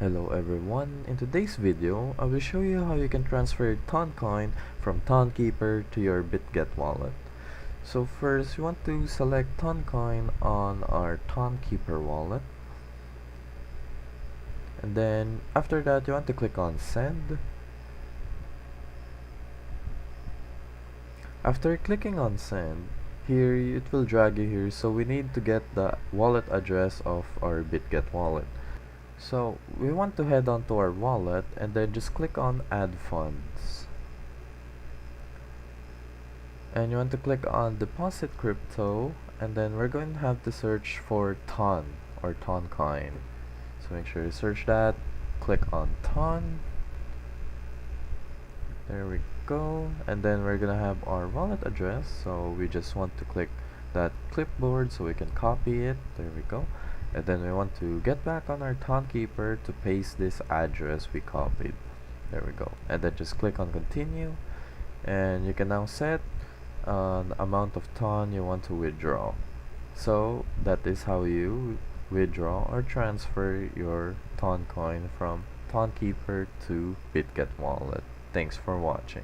Hello everyone, in today's video, I will show you how you can transfer Toncoin from Tonkeeper to your Bitget wallet. So first, you want to select Toncoin on our Tonkeeper wallet. And then after that, you want to click on Send. After clicking on Send, here it will drag you here, so we need to get the wallet address of our Bitget wallet. So we want to head on to our wallet and then just click on Add Funds. And you want to click on Deposit Crypto, and then we're going to have to search for TON or Toncoin. So make sure you search that, click on TON. There we go. And then we're gonna have our wallet address, so we just want to click that clipboard so we can copy it. There we go. And then we want to get back on our Tonkeeper to paste this address we copied. There we go. And then just click on continue, and you can now set an amount of TON you want to withdraw. So that is how you withdraw or transfer your TON coin from Tonkeeper to Bitget wallet. Thanks for watching.